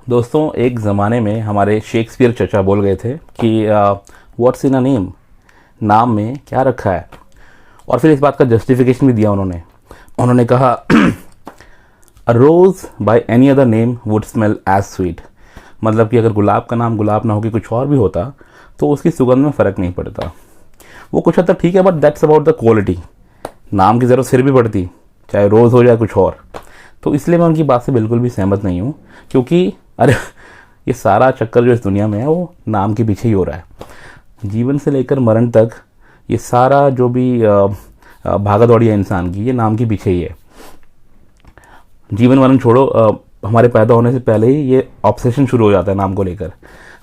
दोस्तों, एक ज़माने में हमारे शेक्सपियर चचा बोल गए थे कि व्हाट्स इन अ नेम, नाम में क्या रखा है। और फिर इस बात का जस्टिफिकेशन भी दिया उन्होंने कहा a rose by any other name would smell as sweet. मतलब कि अगर गुलाब का नाम गुलाब ना होकर कुछ और भी होता तो उसकी सुगंध में फ़र्क नहीं पड़ता। वो कुछ हद तक ठीक है, but that's about the quality. नाम की ज़रूरत फिर भी पड़ती, चाहे रोज़ हो जाए कुछ और। तो इसलिए मैं उनकी बात से बिल्कुल भी सहमत नहीं हूँ, क्योंकि अरे ये सारा चक्कर जो इस दुनिया में है वो नाम के पीछे ही हो रहा है। जीवन से लेकर मरण तक ये सारा जो भी भागा दौड़ी है इंसान की, ये नाम के पीछे ही है। जीवन मरण छोड़ो, हमारे पैदा होने से पहले ही ये ऑब्सेशन शुरू हो जाता है नाम को लेकर।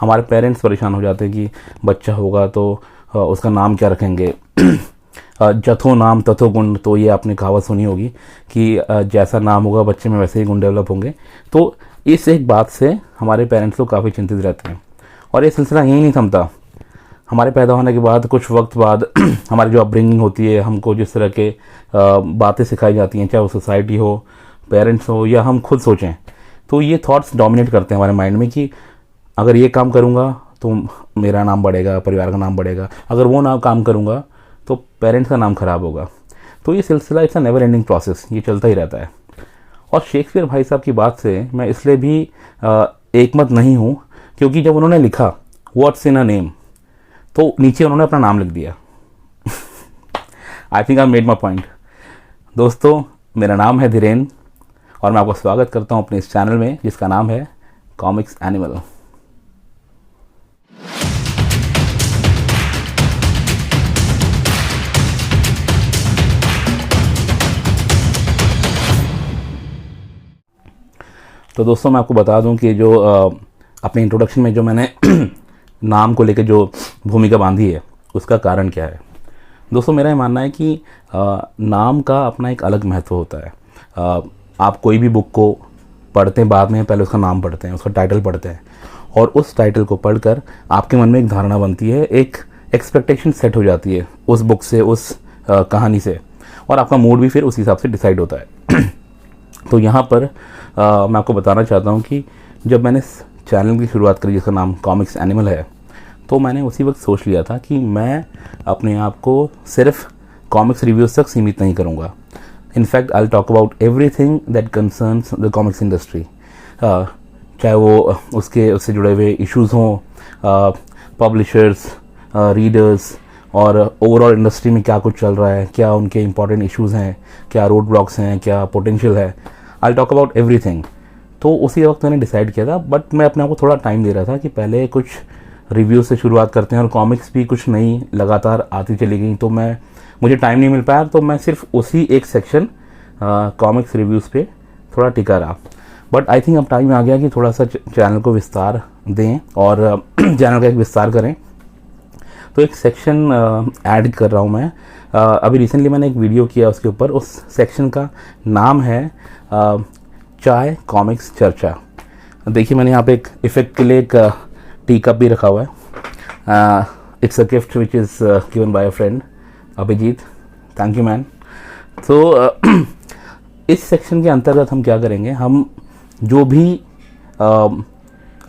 हमारे पेरेंट्स परेशान हो जाते हैं कि बच्चा होगा तो उसका नाम क्या रखेंगे। जथो नाम तथो गुण, तो ये आपने कहावत सुनी होगी कि जैसा नाम होगा बच्चे में वैसे ही गुण डेवलप होंगे। तो इस एक बात से हमारे पेरेंट्स लोग काफ़ी चिंतित रहते हैं। और ये सिलसिला यहीं नहीं थमता। हमारे पैदा होने के बाद कुछ वक्त बाद हमारी जो अपब्रिंगिंग होती है, हमको जिस तरह के बातें सिखाई जाती हैं, चाहे वो सोसाइटी हो, पेरेंट्स हो या हम खुद सोचें, तो ये थॉट्स डोमिनेट करते हैं हमारे माइंड में कि अगर ये काम करूँगा तो मेरा नाम बढ़ेगा, परिवार का नाम बढ़ेगा, अगर वो ना काम करूँगा तो पेरेंट्स का नाम ख़राब होगा। तो ये सिलसिला it's a never ending process, ये चलता ही रहता है। और शेक्सपियर भाई साहब की बात से मैं इसलिए भी एकमत नहीं हूँ, क्योंकि जब उन्होंने लिखा व्हाट्स इन अ नेम, तो नीचे उन्होंने अपना नाम लिख दिया। I think I made my point. दोस्तों, मेरा नाम है धीरेन और मैं आपका स्वागत करता हूँ अपने इस चैनल में जिसका नाम है कॉमिक्स एनिमल। तो दोस्तों, मैं आपको बता दूं कि जो अपने इंट्रोडक्शन में जो मैंने नाम को लेकर जो भूमिका बांधी है उसका कारण क्या है। दोस्तों, मेरा ये मानना है कि नाम का अपना एक अलग महत्व होता है। आप कोई भी बुक को पढ़ते हैं, बाद में पहले उसका नाम पढ़ते हैं, उसका टाइटल पढ़ते हैं, और उस टाइटल को पढ़कर आपके मन में एक धारणा बनती है, एक एक्सपेक्टेशन सेट हो जाती है उस बुक से, उस कहानी से, और आपका मूड भी फिर उस हिसाब से डिसाइड होता है। तो यहाँ पर मैं आपको बताना चाहता हूँ कि जब मैंने इस चैनल की शुरुआत करी जिसका नाम कॉमिक्स एनिमल है, तो मैंने उसी वक्त सोच लिया था कि मैं अपने आप को सिर्फ कॉमिक्स रिव्यूज़ तक सीमित नहीं करूँगा। In fact I will talk about everything that concerns the comics industry, चाहे वो उससे जुड़े हुए इश्यूज़ हों, पब्लिशर्स, रीडर्स, और ओवरऑल इंडस्ट्री में क्या कुछ चल रहा है, क्या उनके इंपॉर्टेंट इश्यूज़ हैं, क्या रोड ब्लॉक्स हैं, क्या पोटेंशियल है। I talk about everything. तो उसी वक्त मैंने डिसाइड किया था, बट मैं अपने आप को थोड़ा टाइम दे रहा था कि पहले कुछ रिव्यू से शुरुआत करते हैं, और कॉमिक्स भी कुछ नई लगातार आती चली गई, तो मुझे टाइम नहीं मिल पाया। तो मैं सिर्फ उसी एक सेक्शन कॉमिक्स रिव्यूज़ पे थोड़ा टिका रहा। बट आई थिंक अब टाइम आ गया कि थोड़ा सा चैनल को विस्तार दें और चैनल का एक विस्तार करें। तो एक सेक्शन ऐड कर रहा हूँ मैं। अभी रिसेंटली मैंने एक वीडियो किया उसके ऊपर। उस सेक्शन का नाम है चाय कॉमिक्स चर्चा। देखिए, मैंने यहाँ पे एक इफ़ेक्ट के लिए एक टी कप भी रखा हुआ है। It's a gift which is given by a friend Abhijeet. Thank you man. तो इस सेक्शन के अंतर्गत हम क्या करेंगे, हम जो भी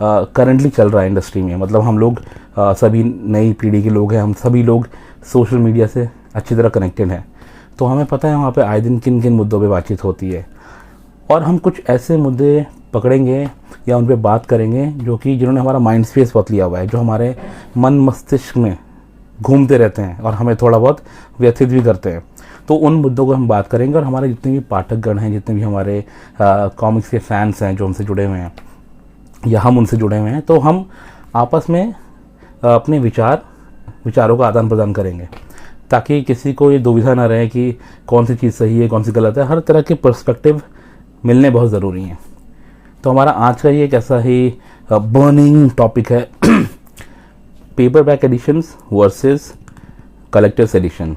करंटली चल रहा है इंडस्ट्री में, मतलब हम लोग सभी नई पीढ़ी के लोग हैं, हम सभी लोग सोशल मीडिया से अच्छी तरह कनेक्टेड हैं, तो हमें पता है वहाँ पे आए दिन किन किन मुद्दों पे बातचीत होती है। और हम कुछ ऐसे मुद्दे पकड़ेंगे या उन पे बात करेंगे जिन्होंने हमारा माइंड स्पेस बहुत लिया हुआ है, जो हमारे मन मस्तिष्क में घूमते रहते हैं और हमें थोड़ा बहुत व्यथित भी करते हैं। तो उन मुद्दों को हम बात करेंगे, और हमारे जितने भी पाठकगण हैं, जितने भी हमारे कॉमिक्स के फैंस हैं जो हमसे जुड़े हुए हैं या हम उनसे जुड़े हुए हैं, तो हम आपस में अपने विचारों का आदान प्रदान करेंगे, ताकि किसी को ये दुविधा ना रहे कि कौन सी चीज़ सही है, कौन सी गलत है। हर तरह के पर्सपेक्टिव मिलने बहुत ज़रूरी हैं। तो हमारा आज का ये एक ऐसा ही बर्निंग टॉपिक है, paperback editions versus collectors edition.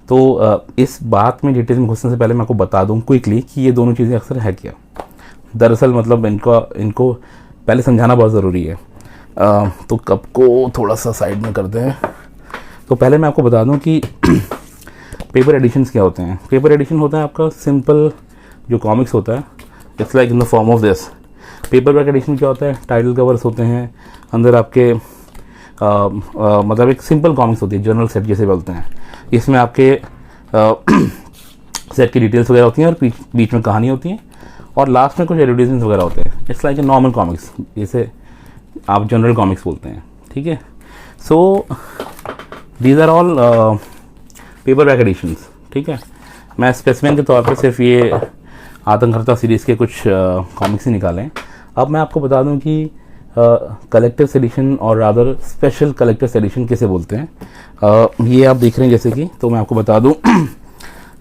तो इस बात में डिटेल में घुसने से पहले मैं आपको बता दूं क्विकली कि ये दोनों चीज़ें अक्सर है क्या। दरअसल मतलब इनको पहले समझाना बहुत ज़रूरी है। तो कप को थोड़ा सा साइड में करते हैं। तो पहले मैं आपको बता दूं कि पेपर एडिशंस क्या होते हैं। पेपर एडिशन होता है आपका सिंपल जो कॉमिक्स होता है, it's like in the form of this. Paperback edition क्या होता है, टाइटल कवर्स होते हैं, अंदर आपके मतलब एक सिंपल कॉमिक्स होती है, जर्नल सेट जैसे बोलते हैं। इसमें आपके सेट की डिटेल्स वगैरह होती हैं और बीच में कहानी होती है और लास्ट में कुछ एडवर्टीजमेंट वगैरह होते हैं। It's like a normal comics, जैसे आप जनरल कॉमिक्स बोलते हैं, ठीक है। So these are all paperback editions, ठीक है। मैं स्पेसिमेन के तौर पर सिर्फ ये आतंककर्ता सीरीज़ के कुछ कॉमिक्स ही निकाले हैं। अब मैं आपको बता दूं कि कलेक्टर्स एडिशन और रादर स्पेशल कलेक्टर्स एडिशन किसे बोलते हैं। ये आप देख रहे हैं जैसे कि, तो मैं आपको बता दूं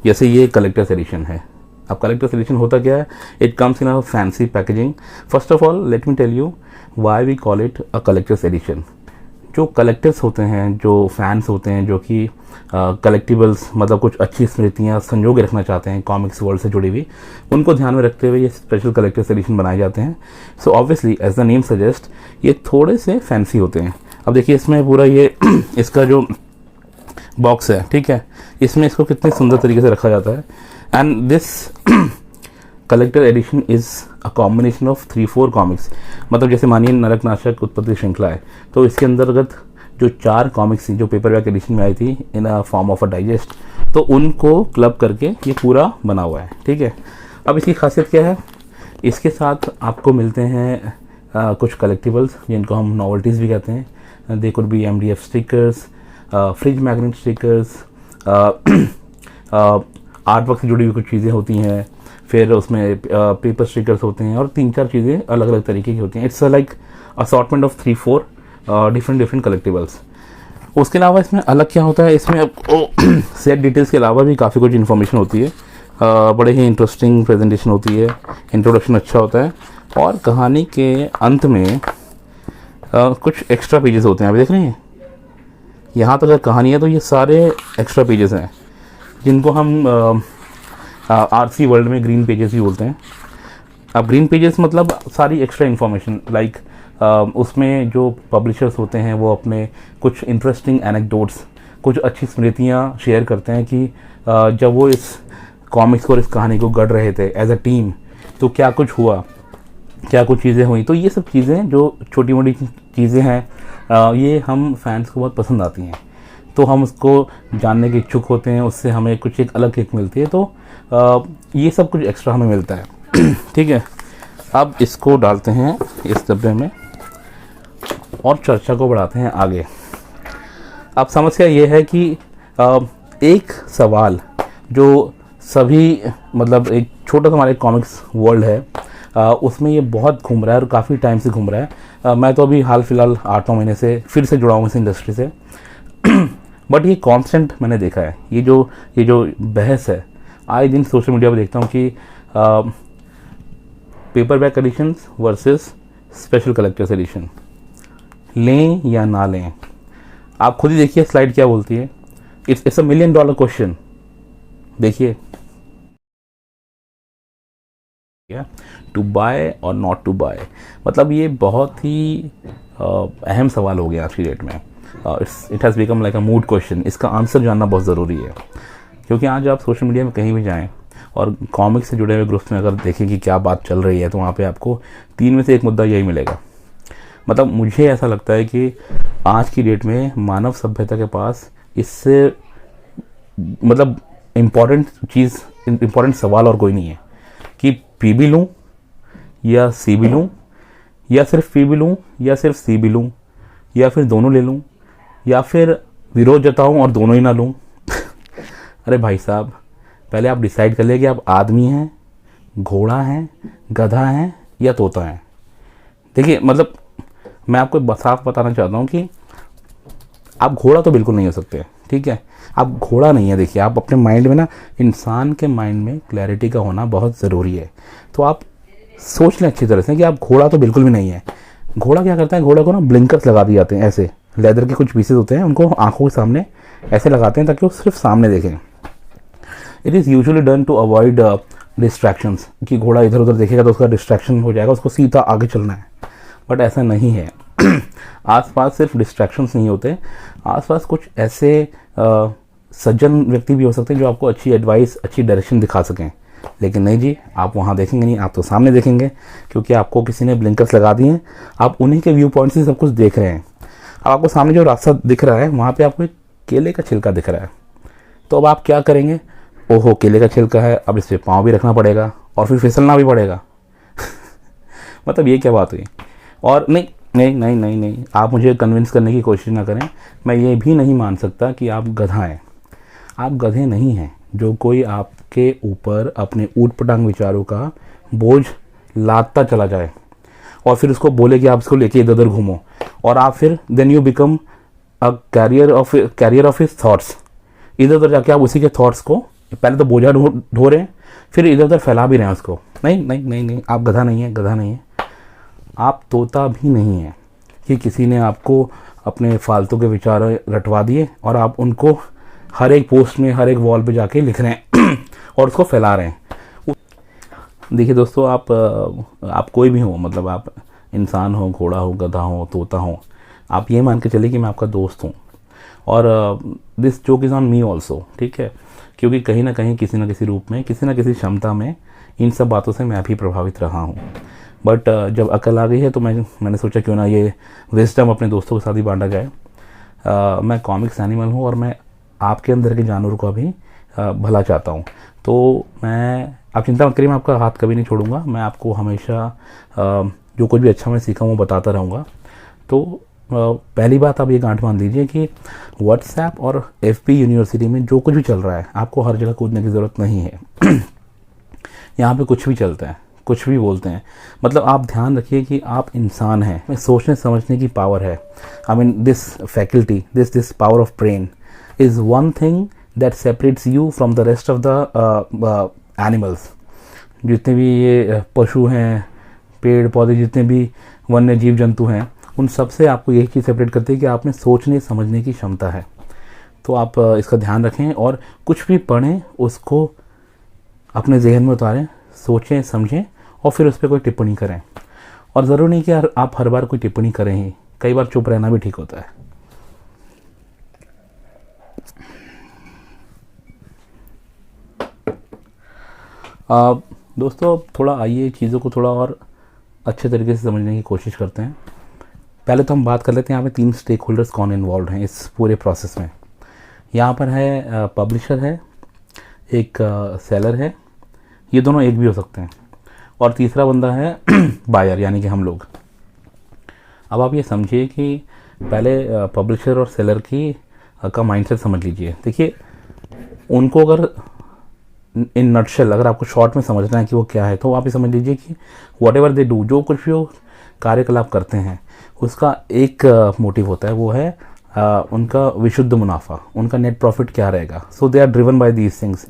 जैसे ये कलेक्टर्स एडिशन है। अब कलेक्टर्स एडिशन होता क्या है, it comes in a fancy packaging. First of all let me tell you why we call it a collectors edition. जो कलेक्टर्स होते हैं, जो फैंस होते हैं, जो कि कलेक्टिबल्स मतलब कुछ अच्छी स्मृतियाँ संजो के रखना चाहते हैं कॉमिक्स वर्ल्ड से जुड़ी हुई, उनको ध्यान में रखते हुए ये स्पेशल कलेक्टर्स एडिशन बनाए जाते हैं। So obviously as the name suggest ये थोड़े से फैंसी होते हैं। अब देखिए इसमें पूरा ये इसका जो बॉक्स है, ठीक है, इसमें इसको कितने सुंदर तरीके से रखा जाता है। And this collector edition is a combination of 3-4 comics. मतलब जैसे मानिए नरकनाशक उत्पत्ति श्रृंखला है, तो इसके अंतर्गत जो 4 कॉमिक्स थी जो पेपर बैक एडिशन में आई थी in a form of a digest, तो उनको क्लब करके ये पूरा बना हुआ है, ठीक है। अब इसकी खासियत क्या है, इसके साथ आपको मिलते हैं कुछ कलेक्टिबल्स जिनको हम नॉवल्टीज़ भी कहते हैं। They could be MDF stickers, fridge magnet stickers, art work से जुड़ी हुई कुछ चीज़ें होती हैं, फिर उसमें पेपर स्टिकर्स होते हैं और 3-4 चीज़ें अलग अलग तरीके की होती हैं। It's like assortment of 3-4 different collectibles. उसके अलावा इसमें अलग क्या होता है, इसमें आपको सेट डिटेल्स के अलावा भी काफ़ी कुछ इन्फॉर्मेशन होती है। बड़े ही इंटरेस्टिंग प्रेजेंटेशन होती है, इंट्रोडक्शन अच्छा होता है और कहानी के अंत में कुछ एक्स्ट्रा पेजेस होते हैं। आप देख रहे हैं यहाँ तक अगर कहानी है तो ये सारे एक्स्ट्रा पेजेस हैं जिनको हम RC वर्ल्ड में ग्रीन पेजेस भी बोलते हैं। अब ग्रीन पेजेस मतलब सारी एक्स्ट्रा इन्फॉर्मेशन लाइक उसमें जो पब्लिशर्स होते हैं वो अपने कुछ इंटरेस्टिंग एनेक्डोट्स, कुछ अच्छी स्मृतियाँ शेयर करते हैं कि जब वो इस कॉमिक्स को और इस कहानी को गढ़ रहे थे एज अ टीम तो क्या कुछ हुआ, क्या कुछ चीज़ें हुई। तो ये सब चीज़ें जो छोटी मोटी चीज़ें हैं ये हम फैंस को बहुत पसंद आती हैं, तो हम उसको जानने के इच्छुक होते हैं, उससे हमें कुछ एक अलग किक मिलती है। तो ये सब कुछ एक्स्ट्रा हमें मिलता है, ठीक है। अब इसको डालते हैं इस डब्बे में और चर्चा को बढ़ाते हैं आगे। अब समस्या ये है कि एक सवाल जो सभी मतलब एक छोटा सा हमारे कॉमिक्स वर्ल्ड है उसमें ये बहुत घूम रहा है और काफ़ी टाइम से घूम रहा है। मैं तो अभी हाल फिलहाल 8-9 महीने से फिर से जुड़ा हूँ इस इंडस्ट्री से बट ये कांस्टेंट मैंने देखा है, ये जो बहस है आए दिन सोशल मीडिया पर देखता हूँ कि paperback editions versus special collectors edition, लें या ना लें। आप खुद ही देखिए स्लाइड क्या बोलती है, इट्स $1 मिलियन क्वेश्चन। देखिए टू बाय और नॉट टू बाय, मतलब ये बहुत ही अहम सवाल हो गया आज की डेट में। It has become like a mood question. इसका आंसर जानना बहुत ज़रूरी है क्योंकि आज आप सोशल मीडिया में कहीं भी जाएं और कॉमिक्स से जुड़े हुए ग्रुप्स में अगर देखें कि क्या बात चल रही है तो वहाँ पे आपको 3 में से 1 मुद्दा यही मिलेगा। मतलब मुझे ऐसा लगता है कि आज की डेट में मानव सभ्यता के पास इससे मतलब इम्पॉर्टेंट सवाल और कोई नहीं है कि पी भी लूँ या सी भी लूँ या सिर्फ पी भी लूँ या सिर्फ सी भी लूँ या फिर दोनों ले लूँ या फिर विरोध जताऊँ और दोनों ही ना लूँ। अरे भाई साहब, पहले आप डिसाइड कर ले कि आप आदमी हैं, घोड़ा हैं, गधा हैं या तोता हैं। देखिए मतलब मैं आपको साफ बताना चाहता हूँ कि आप घोड़ा तो बिल्कुल नहीं हो सकते, ठीक है। आप घोड़ा नहीं है। देखिए आप अपने माइंड में ना, इंसान के माइंड में क्लैरिटी का होना बहुत ज़रूरी है। तो आप सोच लें अच्छी तरह से कि आप घोड़ा तो बिल्कुल भी नहीं है। घोड़ा क्या करता है, घोड़ा को ना ब्लिंकर्स लगा दिए जाते हैं, ऐसे लेदर के कुछ पीसेस होते हैं, उनको आंखों के सामने ऐसे लगाते हैं ताकि वो सिर्फ सामने देखें। It is usually done to avoid distractions, कि घोड़ा इधर उधर देखेगा तो उसका डिस्ट्रैक्शन हो जाएगा, उसको सीधा आगे चलना है। बट ऐसा नहीं है। आसपास सिर्फ डिस्ट्रैक्शंस नहीं होते, आसपास कुछ ऐसे सज्जन व्यक्ति भी हो सकते हैं जो आपको अच्छी एडवाइस, अच्छी डायरेक्शन दिखा सकें। लेकिन नहीं जी, आप वहाँ देखेंगे नहीं, आप तो सामने देखेंगे, क्योंकि आपको किसी ने ब्लिंकर्स लगा दिए हैं, आप उन्हीं के व्यू पॉइंट से सब कुछ देख रहे हैं। अब आपको सामने जो रास्ता दिख रहा है वहाँ पे आपको एक केले का छिलका दिख रहा है, तो अब आप क्या करेंगे, ओहो केले का छिलका है, अब इस पर पाँव भी रखना पड़ेगा और फिर फिसलना भी पड़ेगा। मतलब ये क्या बात हुई। और नहीं नहीं नहीं नहीं नहीं, आप मुझे कन्विंस करने की कोशिश ना करें। मैं ये भी नहीं मान सकता कि आप गधा हैं। आप गधे नहीं हैं जो कोई आपके ऊपर अपने ऊट पटांग विचारों का बोझ लादता चला जाए और फिर उसको बोले कि आप इसको लेके इधर उधर घूमो, और आप फिर then you become a carrier of his thoughts. इधर उधर जाके आप उसी के थॉट्स को पहले तो बोझा ढो रहे हैं, फिर इधर उधर फैला भी रहे हैं उसको। नहीं नहीं नहीं नहीं, आप गधा नहीं है, गधा नहीं है। आप तोता भी नहीं है कि किसी ने आपको अपने फालतू के विचार रटवा दिए और आप उनको हर एक पोस्ट में, हर एक वॉल पे जाके लिख रहे हैं और उसको फैला रहे हैं। देखिए दोस्तों, आप कोई भी हो, मतलब आप इंसान हो, घोड़ा हो, गधा हो, तोता हो, आप ये मान के चलिए कि मैं आपका दोस्त हूँ, और this joke is on me also, ठीक है, क्योंकि कहीं ना कहीं किसी न किसी रूप में, किसी न किसी क्षमता में इन सब बातों से मैं भी प्रभावित रहा हूँ। बट जब अकल आ गई है तो मैंने सोचा क्यों ना ये विजडम अपने दोस्तों के साथ ही बांटा जाए। मैं कॉमिक्स एनिमल हूँ और मैं आपके अंदर के जानवर का भी भला चाहता हूँ। तो आप चिंता मत करिए, मैं आपका हाथ कभी नहीं छोड़ूंगा। मैं आपको हमेशा जो कुछ भी अच्छा मैं सीखा हूँ वो बताता रहूँगा। तो पहली बात आप ये गांठ मान लीजिए कि व्हाट्सएप और FP यूनिवर्सिटी में जो कुछ भी चल रहा है, आपको हर जगह कूदने की ज़रूरत नहीं है। यहाँ पे कुछ भी चलता है, कुछ भी बोलते हैं। मतलब आप ध्यान रखिए कि आप इंसान हैं, में सोचने समझने की पावर है। I mean this faculty, this power of brain is one thing that separates you from the rest of the animals. जितने भी ये पशु हैं, पेड़ पौधे, जितने भी वन्य जीव जंतु हैं, उन सब से आपको यही चीज़ सेपरेट करती है कि आप में सोचने समझने की क्षमता है। तो आप इसका ध्यान रखें और कुछ भी पढ़ें उसको अपने जहन में उतारें, सोचें समझें और फिर उस पर कोई टिप्पणी करें। और ज़रूरी नहीं कि आप हर बार कोई टिप्पणी करें ही, कई बार चुप रहना भी ठीक होता है। दोस्तों, थोड़ा आइए चीज़ों को थोड़ा और अच्छे तरीके से समझने की कोशिश करते हैं। पहले तो हम बात कर लेते हैं यहाँ पे 3 स्टेक होल्डर्स कौन इन्वॉल्व हैं इस पूरे प्रोसेस में। यहाँ पर है पब्लिशर है, एक सेलर है, ये दोनों एक भी हो सकते हैं, और तीसरा बंदा है बायर, यानी कि हम लोग। अब आप ये समझिए कि पहले पब्लिशर और सेलर का माइंडसेट समझ लीजिए। देखिए, उनको अगर इन नटशेल अगर आपको शॉर्ट में समझना है कि वो क्या है, तो आप ये समझ लीजिए कि वॉट एवर दे डू, जो कुछ भी वो कार्यकलाप करते हैं, उसका एक मोटिव होता है, वो है उनका विशुद्ध मुनाफा, उनका नेट प्रॉफिट क्या रहेगा। So they are driven by these things.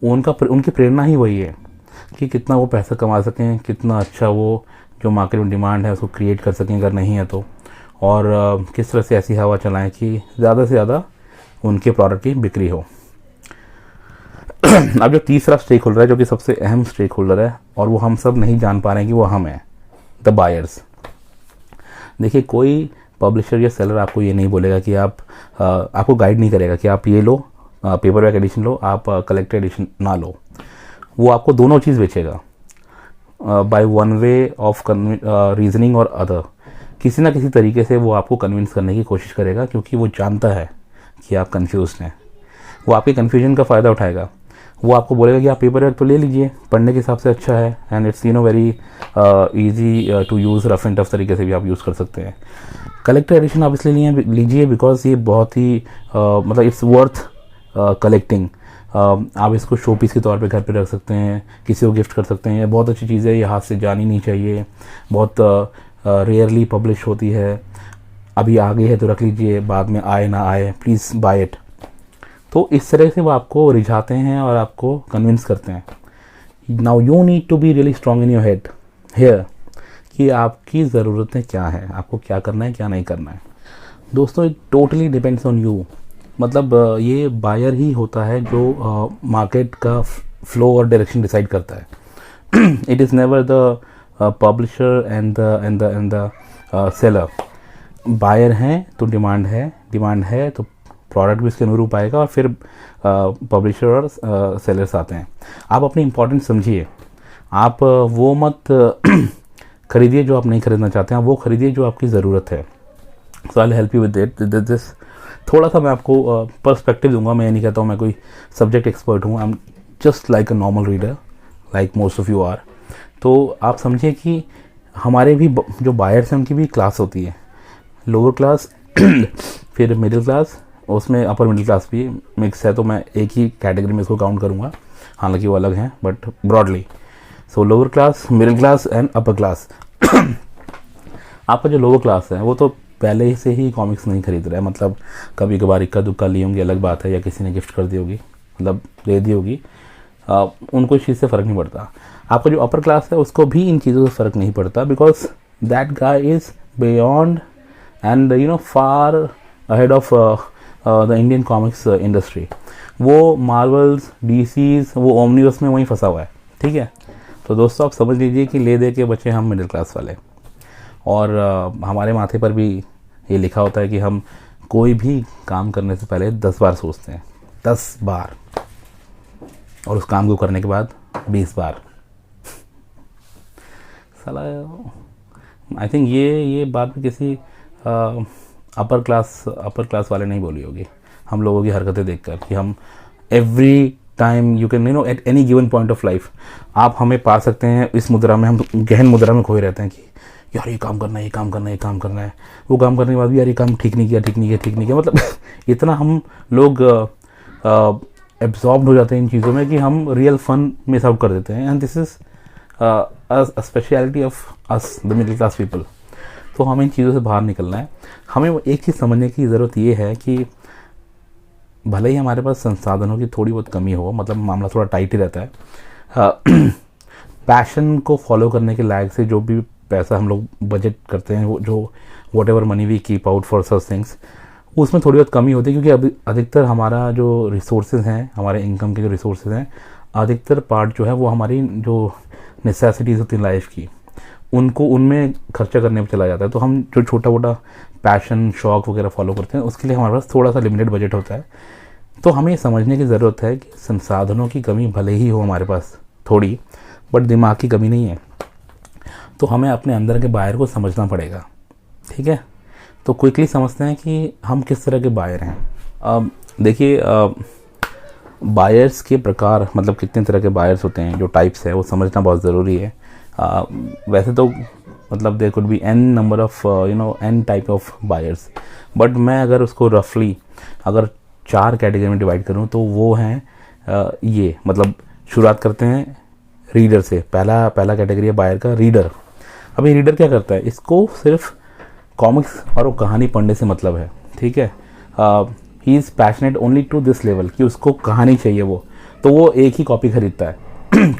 उनकी प्रेरणा ही वही है कि कितना वो पैसा कमा सकें, कितना अच्छा वो जो मार्केट में डिमांड है उसको क्रिएट कर सकें अगर नहीं है तो, और किस तरह से ऐसी हवा चलाएं कि ज़्यादा से ज़्यादा उनके प्रोडक्ट की बिक्री हो। अब जो तीसरा स्टेक होल्डर है, जो कि सबसे अहम स्टेक होल्डर है, और वो हम सब नहीं जान पा रहे हैं कि वो हम हैं, द बायर्स। देखिए, कोई पब्लिशर या सेलर आपको ये नहीं बोलेगा कि आपको गाइड नहीं करेगा कि आप ये लो, पेपर बैक एडिशन लो, आप कलेक्टर एडिशन ना लो। वो आपको दोनों चीज़ बेचेगा by one way of reasoning और अदर। किसी ना किसी तरीके से वो आपको कन्विंस करने की कोशिश करेगा, क्योंकि वो जानता है कि आप कंफ्यूज हैं। वो आपके कन्फ्यूजन का फ़ायदा उठाएगा। वो आपको बोलेगा कि आप पेपर वर्क तो ले लीजिए, पढ़ने के हिसाब से अच्छा है, and it's very easy to use, rough and tough तरीके से भी आप यूज़ कर सकते हैं। कलेक्टर एडिशन आप इसलिए लीजिए बिकॉज ये बहुत ही मतलब इट्स वर्थ कलेक्टिंग। आप इसको शो पीस के तौर पे घर पे रख सकते हैं, किसी को गिफ्ट कर सकते हैं। ये बहुत अच्छी चीज़ है, ये हाथ से जानी नहीं चाहिए, बहुत रेयरली पब्लिश होती है। अभी आ गई है तो रख लीजिए, बाद में आए ना आए, प्लीज़ बाय इट। तो इस तरह से वो आपको रिझाते हैं और आपको कन्विंस करते हैं। Now you need to be really strong in your head here कि आपकी ज़रूरतें क्या हैं, आपको क्या करना है, क्या नहीं करना है। दोस्तों, it totally depends on you. मतलब ये बायर ही होता है जो मार्केट का फ्लो और डायरेक्शन डिसाइड करता है। It is never the publisher and the seller. Buyer हैं तो डिमांड है, डिमांड है तो प्रोडक्ट भी उसके अनुरूप आएगा और फिर पब्लिशर और सेलर्स आते हैं। आप अपनी इम्पोर्टेंस समझिए, आप वो मत खरीदिए जो आप नहीं खरीदना चाहते हैं, वो खरीदिए जो आपकी ज़रूरत है। So I help you with this. थोड़ा सा मैं आपको पर्सपेक्टिव दूंगा। मैं ये नहीं कहता हूँ मैं कोई सब्जेक्ट एक्सपर्ट हूँ। I am just like a normal reader like most of you are. तो आप समझिए कि हमारे भी जो बायर्स हैं उनकी भी क्लास होती है, लोअर क्लास फिर मिडिल क्लास, उसमें अपर मिडिल क्लास भी मिक्स है। तो मैं एक ही कैटेगरी में इसको काउंट करूँगा, हालांकि वो अलग हैं but broadly. So lower class, middle class and upper class. आपका जो लोअर क्लास है वो तो पहले से ही कॉमिक्स नहीं खरीद रहा है, मतलब कभी कभार इक्का दुक्का ली होंगी अलग बात है, या किसी ने गिफ्ट कर दी होगी, मतलब दे दी होगी, उनको इस चीज़ से फ़र्क नहीं पड़ता। आपका जो अपर क्लास है उसको भी इन चीज़ों से फ़र्क नहीं पड़ता, because that guy is beyond and you know far ahead of the Indian comics industry. वो मार्वल्स, डीसीज, वो ओमनीवर्स में वहीं फंसा हुआ है, ठीक है। तो दोस्तों आप समझ लीजिए कि ले दे के बच्चे हम मिडिल क्लास वाले, और हमारे माथे पर भी ये लिखा होता है कि हम कोई भी काम करने से पहले 10 बार सोचते हैं, 10 बार, और उस काम को करने के बाद 20 बार। साला आई थिंक ये बात भी किसी अपर क्लास वाले नहीं बोली होगी हम लोगों की हरकतें देखकर, कि हम every time you can know at any given point of life आप हमें पा सकते हैं इस मुद्रा में, हम गहन मुद्रा में खोए रहते हैं कि यार ये काम करना है, ये काम करना है, ये काम करना है, वो काम करने के बाद भी यार ये काम ठीक नहीं किया, मतलब इतना हम लोग एब्जॉर्ब हो जाते हैं इन चीज़ों में कि हम रियल फन मिस आउट कर देते हैं। And this is a speciality of us the middle class people. तो हमें इन चीज़ों से बाहर निकलना है। हमें एक चीज़ समझने की ज़रूरत ये है कि भले ही हमारे पास संसाधनों की थोड़ी बहुत कमी हो, मतलब मामला थोड़ा टाइट ही रहता है, पैशन को फॉलो करने के लायक से जो भी पैसा हम लोग बजट करते हैं, वो जो whatever money we keep out for such things, उसमें थोड़ी बहुत कमी होती है, क्योंकि अभी अधिकतर हमारा जो रिसोर्सेज हैं, हमारे इनकम के जो रिसोर्सेज हैं, अधिकतर पार्ट जो है वो हमारी जो नेसेसिटीज़ होती हैं लाइफ की, उनको उनमें खर्चा करने में चला जाता है। तो हम जो छोटा मोटा पैशन, शौक वगैरह फॉलो करते हैं, उसके लिए हमारे पास थोड़ा सा लिमिटेड बजट होता है। तो हमें ये समझने की ज़रूरत है कि संसाधनों की कमी भले ही हो हमारे पास थोड़ी, बट दिमाग की कमी नहीं है। तो हमें अपने अंदर के बायर को समझना पड़ेगा, ठीक है। तो क्विकली समझते हैं कि हम किस तरह के बायर हैं। देखिए, बायर्स के प्रकार, मतलब कितने तरह के बायर्स होते हैं, जो टाइप्स है वो समझना बहुत ज़रूरी है। वैसे तो मतलब there could be an number of an type of buyers, but मैं अगर उसको रफली अगर 4 कैटेगरी में डिवाइड करूं तो वो हैं ये, मतलब शुरुआत करते हैं रीडर से। पहला कैटेगरी है बायर का, रीडर। अब ये रीडर क्या करता है, इसको सिर्फ कॉमिक्स और वो कहानी पढ़ने से मतलब है, ठीक है। He is passionate only to this level कि उसको कहानी चाहिए, वो एक ही कॉपी खरीदता है।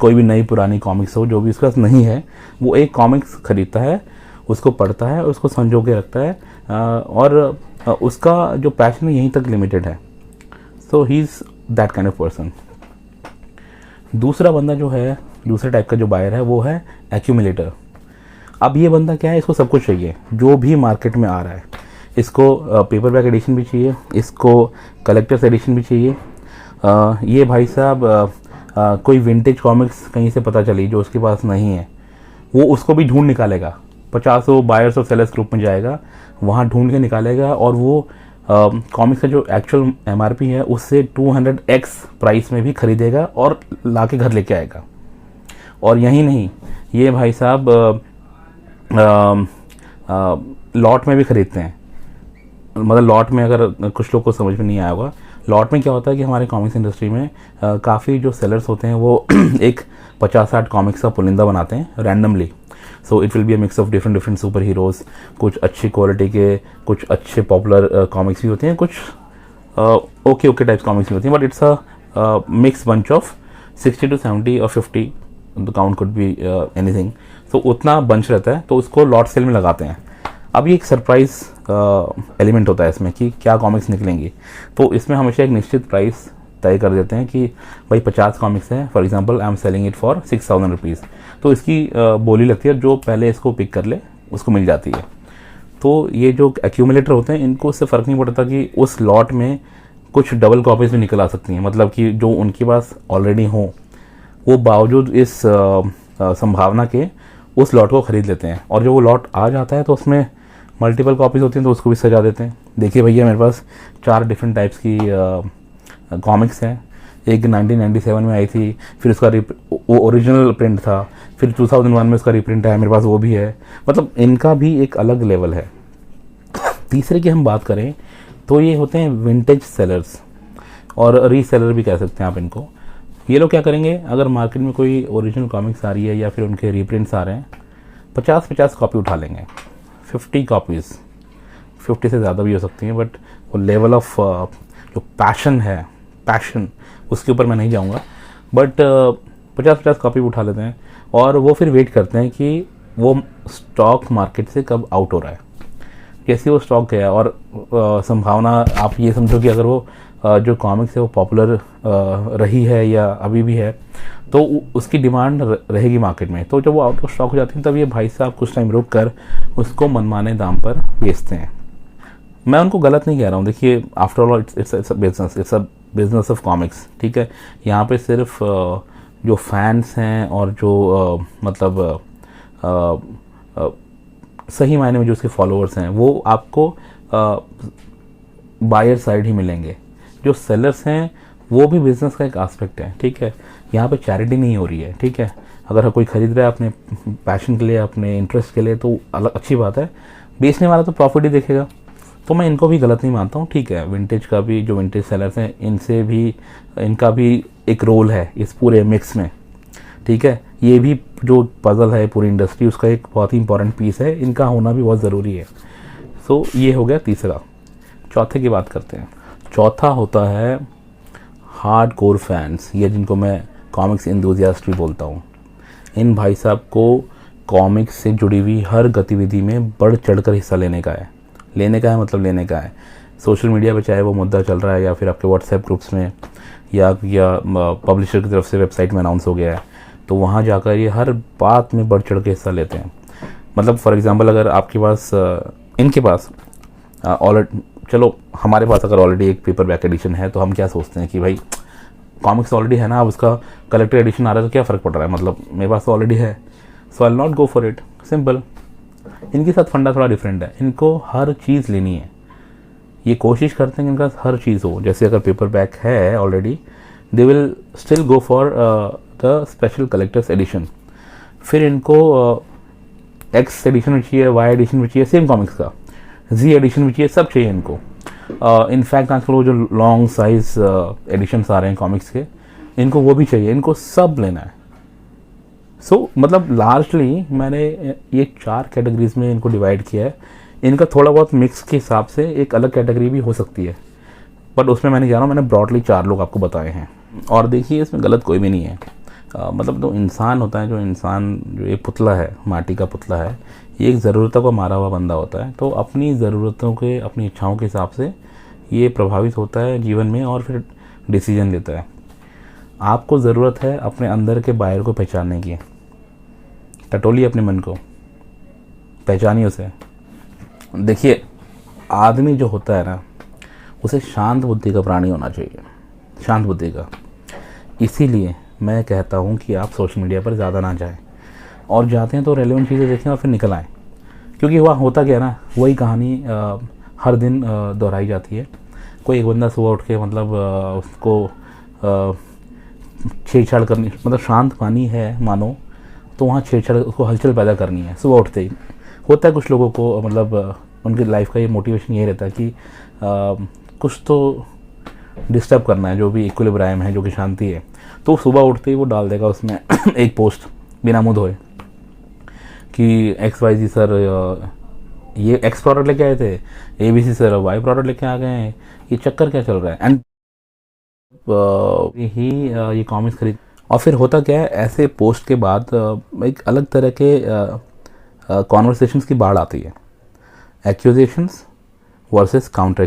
कोई भी नई पुरानी कॉमिक्स हो, जो भी उसके पास नहीं है, वो एक कॉमिक्स खरीदता है, उसको पढ़ता है, उसको संजो के रखता है, और उसका जो पैशन है यहीं तक लिमिटेड है। So he is that kind of person. दूसरा बंदा जो है, दूसरे टाइप का जो बायर है, वो है एक्यूमुलेटर। अब ये बंदा क्या है, इसको सब कुछ चाहिए जो भी मार्केट में आ रहा है। इसको पेपर बैक एडिशन भी चाहिए, इसको कलेक्टर्स एडिशन भी चाहिए। ये भाई साहब कोई विंटेज कॉमिक्स कहीं से पता चली जो उसके पास नहीं है, वो उसको भी ढूंढ निकालेगा। 50 बायर्स और सेलर्स ग्रुप में जाएगा, वहाँ ढूंढ के निकालेगा, और वो कॉमिक्स का जो एक्चुअल MRP है उससे 200x प्राइस में भी खरीदेगा और ला के घर लेके आएगा। और यही नहीं, ये भाई साहब लॉट में भी खरीदते हैं। मतलब लॉट में, अगर कुछ लोग को समझ में नहीं आया होगा, लॉट में क्या होता है कि हमारे कॉमिक्स इंडस्ट्री में काफ़ी जो सेलर्स होते हैं वो एक 50-60 कॉमिक्स का पुलिंदा बनाते हैं randomly. So it will be a mix of different super heroes, कुछ अच्छी क्वालिटी के, कुछ अच्छे पॉपुलर कॉमिक्स भी होते हैं, कुछ ओके टाइप्स कॉमिक्स भी होती हैं, but it's a mix bunch of 60 to 70 और 50, the count could be anything. तो उतना बंच रहता है, तो उसको लॉट सेल में लगाते हैं। अब ये एक सरप्राइज एलिमेंट होता है इसमें कि क्या कॉमिक्स निकलेंगी। तो इसमें हमेशा एक निश्चित प्राइस तय कर देते हैं कि भाई 50 कॉमिक्स हैं, for example I am selling it for 6000 rupees. तो इसकी बोली लगती है, जो पहले इसको पिक कर ले उसको मिल जाती है। तो ये जो एक्यूमुलेटर होते हैं, इनको उससे फ़र्क नहीं पड़ता कि उस लॉट में कुछ डबल कॉपीज भी निकल आ सकती हैं, मतलब कि जो उनके पास ऑलरेडी हों वो बावजूद इस संभावना के उस लॉट को ख़रीद लेते हैं, और जो वो लॉट आ जाता है तो उसमें मल्टीपल कॉपीज़ होती हैं तो उसको भी सजा देते हैं। देखिए भैया, मेरे पास 4 डिफरेंट टाइप्स की कॉमिक्स हैं। एक 1997 में आई थी, फिर उसका वो ओरिजिनल प्रिंट था, फिर 2001 में उसका रीप्रिंट आया, मेरे पास वो भी है। मतलब इनका भी एक अलग लेवल है। तीसरे की हम बात करें तो ये होते हैं विंटेज सेलर्स, और रीसेलर भी कह सकते हैं आप इनको। ये लोग क्या करेंगे, अगर मार्केट में कोई ओरिजिनल कॉमिक्स आ रही है या फिर उनके रीप्रिंट्स आ रहे हैं, 50-50 कॉपी उठा लेंगे, 50 कॉपीज़, 50 से ज़्यादा भी हो सकती हैं, बट वो लेवल ऑफ जो पैशन उसके ऊपर मैं नहीं जाऊँगा, बट 50-50 कॉपी उठा लेते हैं, और वो फिर वेट करते हैं कि वो स्टॉक मार्केट से कब आउट हो रहा है। कैसे वो स्टॉक गया, और संभावना आप ये समझो कि अगर वो जो कॉमिक्स है वो पॉपुलर रही है या अभी भी है तो उसकी डिमांड रहेगी मार्केट में। तो जब वो आउट ऑफ स्टॉक हो जाती है तब ये भाई साहब कुछ टाइम रुक कर उसको मनमाने दाम पर बेचते हैं। मैं उनको गलत नहीं कह रहा हूँ, देखिए after all it's a business of comics, ठीक है। यहाँ पे सिर्फ जो फैंस हैं और जो मतलब सही मायने में जो उसके फॉलोअर्स हैं वो आपको बायर साइड ही मिलेंगे। जो सेलर्स हैं वो भी बिजनेस का एक एस्पेक्ट है, ठीक है। यहाँ पे चैरिटी नहीं हो रही है, ठीक है। अगर कोई ख़रीद रहा है अपने पैशन के लिए, अपने इंटरेस्ट के लिए, तो अलग अच्छी बात है, बेचने वाला तो प्रॉफिट ही देखेगा। तो मैं इनको भी गलत नहीं मानता हूँ, ठीक है। विंटेज का भी, जो विंटेज सेलर्स हैं इनसे भी, इनका भी एक रोल है इस पूरे मिक्स में, ठीक है। ये भी जो पजल है पूरी इंडस्ट्री, उसका एक बहुत ही इंपॉर्टेंट पीस है, इनका होना भी बहुत ज़रूरी है। सो ये हो गया तीसरा। चौथे की बात करते हैं। चौथा होता है हार्ड कोर फैंस, ये जिनको मैं कॉमिक्स एंथुसियास्ट भी बोलता हूँ। इन भाई साहब को कॉमिक्स से जुड़ी हुई हर गतिविधि में बढ़ चढ़कर हिस्सा लेने का है। लेने का है मतलब लेने का है। सोशल मीडिया पे चाहे वो मुद्दा चल रहा है या फिर आपके व्हाट्सएप ग्रुप्स में या पब्लिशर की तरफ से वेबसाइट में अनाउंस हो गया है, तो वहाँ जाकर ये हर बात में बढ़ चढ़ के हिस्सा लेते हैं। मतलब फॉर एग्जांपल, अगर आपके पास इनके पास ऑलरेडी, चलो हमारे पास अगर ऑलरेडी एक पेपर बैक एडिशन है तो हम क्या सोचते हैं कि भाई कॉमिक्स ऑलरेडी है ना, अब उसका कलेक्टर एडिशन आ रहा है तो क्या फ़र्क पड़ रहा है, मतलब मेरे पास तो ऑलरेडी है, so I will not go for it, simple. इनके साथ फंडा थोड़ा डिफरेंट है, इनको हर चीज़ लेनी है। ये कोशिश करते हैं कि इनके पास हर चीज़ हो। जैसे अगर पेपर बैक है already, they will still go for the special collectors edition. फिर इनको एक्स एडिशन भी चाहिए, वाई एडिशन भी चाहिए सेम कॉमिक्स का, जी एडिशन भी चाहिए, सब चाहिए इनको। इनफैक्ट आजकल वो जो लॉन्ग साइज एडिशंस आ रहे हैं कॉमिक्स के, इनको वो भी चाहिए, इनको सब लेना है। सो मतलब लार्जली मैंने ये 4 कैटेगरीज में इनको डिवाइड किया है। इनका थोड़ा बहुत मिक्स के हिसाब से एक अलग कैटेगरी भी हो सकती है, बट उसमें मैं नहीं जा रहा हूँ, मैंने ब्रॉडली 4 लोग आपको बताए हैं। और देखिए इसमें गलत कोई भी नहीं है। मतलब जो इंसान होता है, जो एक पुतला है, माटी का पुतला है, ये एक ज़रूरतों को मारा हुआ बंदा होता है। तो अपनी ज़रूरतों के, अपनी इच्छाओं के हिसाब से ये प्रभावित होता है जीवन में और फिर डिसीजन लेता है। आपको ज़रूरत है अपने अंदर के बाहर को पहचानने की। टटोलिए अपने मन को, पहचानिए उसे। देखिए आदमी जो होता है ना, उसे शांत बुद्धि का प्राणी होना चाहिए, शांत बुद्धि का। इसीलिए मैं कहता हूँ कि आप सोशल मीडिया पर ज़्यादा ना जाएं, और जाते हैं तो रेलेवेंट चीज़ें देखें और फिर निकल आएँ। क्योंकि वह होता क्या है ना, वही कहानी हर दिन दोहराई जाती है। कोई एक बंदा सुबह उठ के मतलब उसको छेड़छाड़ करनी, मतलब शांत पानी है मानो, तो वहाँ छेड़छाड़, उसको हलचल पैदा करनी है सुबह उठते ही। होता है कुछ लोगों को, मतलब उनकी लाइफ का ये मोटिवेशन यही रहता है कि कुछ तो डिस्टर्ब करना है, जो भी इक्विलिब्रियम है, जो कि शांति है। तो सुबह उठते ही वो डाल देगा उसमें एक पोस्ट बिना मुँह धोए कि XYZ सर ये X प्रोडक्ट लेके आए थे, ABC सर Y प्रोडक्ट लेके आ गए हैं, ये चक्कर क्या चल रहा है। एंड ये कॉमिक्स खरीद, और फिर होता क्या है, ऐसे पोस्ट के बाद एक अलग तरह के कॉन्वर्सेशंस की बाढ़ आती है। Accusations versus counter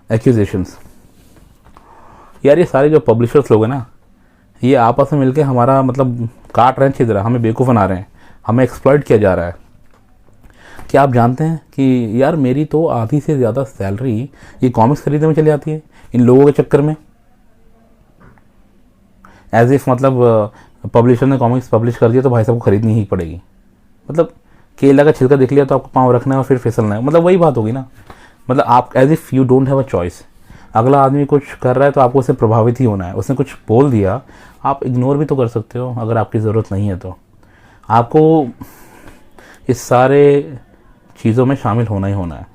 accusations. यार ये सारे जो पब्लिशर्स लोग हैं ना, ये आपस में मिलके हमारा मतलब काट रहे हैं, छिद रहे हैं, हमें बेवकूफ़ बना रहे हैं, हमें एक्सप्लॉइट किया जा रहा है। क्या आप जानते हैं कि यार मेरी तो आधी से ज़्यादा सैलरी ये कॉमिक्स खरीदने में चली जाती है इन लोगों के चक्कर में। एज इफ मतलब पब्लिशर ने कॉमिक्स पब्लिश कर दिया तो भाई साहब को खरीदनी ही पड़ेगी। मतलब केला का छिलका दिख लिया तो आपको पाँव रखना है और फिर फिसलना है, मतलब वही बात होगी ना। मतलब आप as if you don't have a choice. अगला आदमी कुछ कर रहा है तो आपको उससे प्रभावित ही होना है। उसने कुछ बोल दिया, आप इग्नोर भी तो कर सकते हो अगर आपकी ज़रूरत नहीं है तो। आपको इस सारे चीज़ों में शामिल होना ही होना है।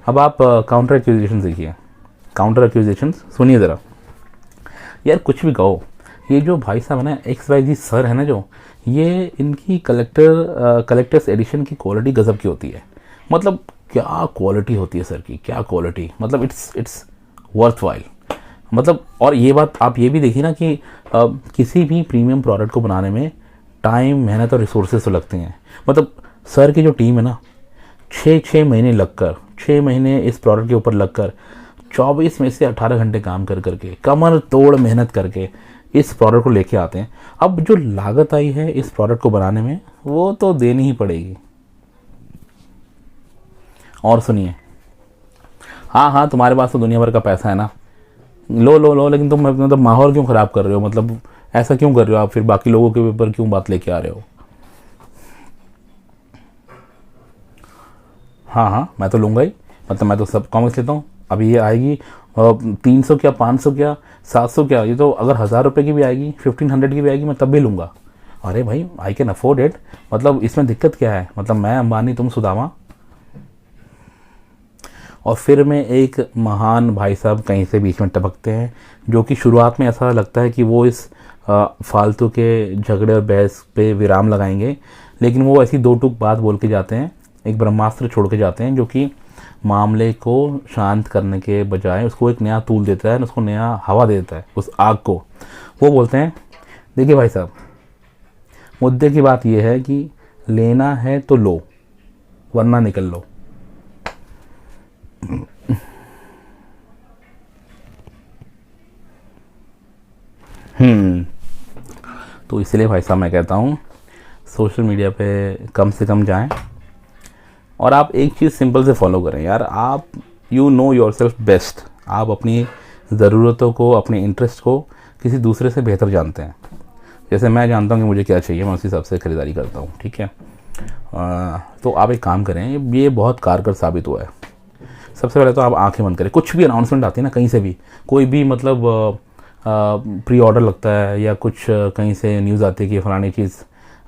अब आप काउंटर एक्यूजिशन देखिए। काउंटर एक्यूजिशन सुनिए ज़रा। यार कुछ भी कहो, ये जो भाई साहब है ना XYZ सर है ना, जो ये इनकी कलेक्टर्स एडिशन की क्वालिटी गजब की होती है। मतलब क्या क्वालिटी होती है सर की, क्या क्वालिटी, मतलब इट्स वर्थ वाइल। मतलब और ये बात आप ये भी देखिए ना कि किसी भी प्रीमियम प्रोडक्ट को बनाने में टाइम, मेहनत और रिसोर्सेज तो लगते हैं। मतलब सर की जो टीम है ना, 6 महीने लगकर, 6 महीने इस प्रोडक्ट के ऊपर लगकर 24 में से 18 घंटे काम कर करके, कमर तोड़ मेहनत करके इस प्रोडक्ट को लेके आते हैं। अब जो लागत आई है इस प्रोडक्ट को बनाने में वो तो देनी ही पड़ेगी। और सुनिए, हाँ तुम्हारे पास तो दुनिया भर का पैसा है ना, लो लेकिन तुम मतलब माहौल क्यों ख़राब कर रहे हो? मतलब ऐसा क्यों कर रहे हो आप? फिर बाकी लोगों के ऊपर क्यों बात लेके आ रहे हो? हाँ मैं तो लूँगा ही। मतलब मैं तो सब कॉमिक्स लेता हूँ। अभी ये आएगी 300 क्या, 500 क्या, 700 क्या, ये तो अगर 1000 रुपये की भी आएगी, 1500 की भी आएगी, मैं तब भी लूँगा। अरे भाई आई कैन अफोर्ड इट। मतलब इसमें दिक्कत क्या है? मतलब मैं अंबानी, तुम सुदामा। और फिर में एक महान भाई साहब कहीं से बीच में टपकते हैं, जो कि शुरुआत में ऐसा लगता है कि वो इस फालतू के झगड़े और बहस पे विराम लगाएंगे, लेकिन वो ऐसी दो टूक बात बोल के जाते हैं, एक ब्रह्मास्त्र छोड़ के जाते हैं जो कि मामले को शांत करने के बजाय उसको एक नया तूल देता है, उसको नया हवा देता है उस आग को। वो बोलते हैं, देखिए भाई साहब, मुद्दे की बात यह है कि लेना है तो लो, वरना निकल लो। तो इसलिए भाई साहब मैं कहता हूँ सोशल मीडिया पे कम से कम जाएं, और आप एक चीज़ सिंपल से फॉलो करें यार। आप you know your self best. आप अपनी ज़रूरतों को, अपने इंटरेस्ट को किसी दूसरे से बेहतर जानते हैं। जैसे मैं जानता हूँ कि मुझे क्या चाहिए, मैं उसी हिसाब से ख़रीदारी करता हूँ, ठीक है। तो आप एक काम करें, ये बहुत कारगर साबित हुआ है। सबसे पहले तो आप आंखें बंद करें। कुछ भी अनाउंसमेंट आती है ना कहीं से भी, कोई भी मतलब प्री ऑर्डर लगता है या कुछ कहीं से न्यूज़ आती है कि फ़लानी चीज़,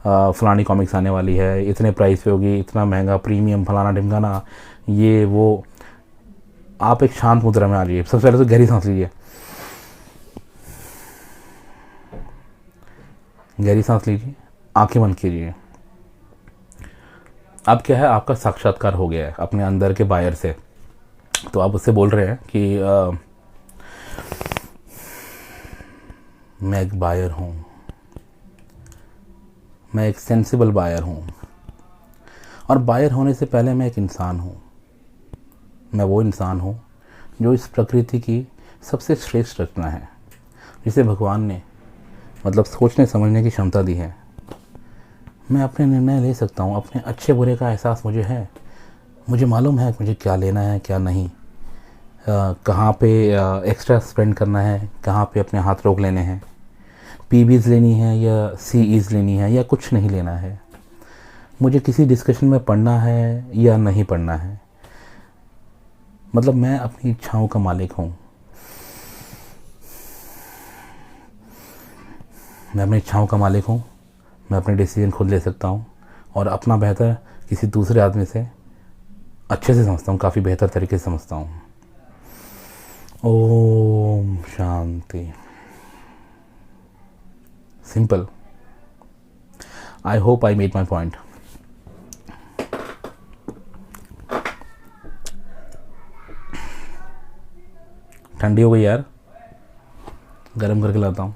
फ़लानी कॉमिक्स आने वाली है, इतने प्राइस पे होगी, इतना महंगा, प्रीमियम, फलाना ढिमकाना, ये वो। आप एक शांत मुद्रा में आ जाइए। सबसे पहले तो गहरी सांस लीजिए, गहरी सांस लीजिए, आंखें बंद कीजिए। अब क्या है, आपका साक्षात्कार हो गया है अपने अंदर के बायर से। तो आप उससे बोल रहे हैं कि मैं एक बायर हूँ, मैं एक सेंसिबल बायर हूँ, और बायर होने से पहले मैं एक इंसान हूँ। मैं वो इंसान हूँ जो इस प्रकृति की सबसे श्रेष्ठ रचना है, जिसे भगवान ने मतलब सोचने समझने की क्षमता दी है। मैं अपने निर्णय ले सकता हूँ, अपने अच्छे बुरे का एहसास मुझे है। मुझे मालूम है मुझे क्या लेना है क्या नहीं, कहाँ पे एक्स्ट्रा स्पेंड करना है, कहाँ पे अपने हाथ रोक लेने हैं, PBs लेनी है या CEs लेनी है या कुछ नहीं लेना है, मुझे किसी डिस्कशन में पढ़ना है या नहीं पढ़ना है। मतलब मैं अपनी इच्छाओं का मालिक हूँ। मैं अपनी इच्छाओं का मालिक हूँ। मैं अपने डिसीजन खुद ले सकता हूँ, और अपना बेहतर किसी दूसरे आदमी से अच्छे से समझता हूँ, काफ़ी बेहतर तरीके से समझता हूँ। ओम शांति। Simple. I hope I made my point. ठंडी हो गई यार, गर्म करके लाता हूँ।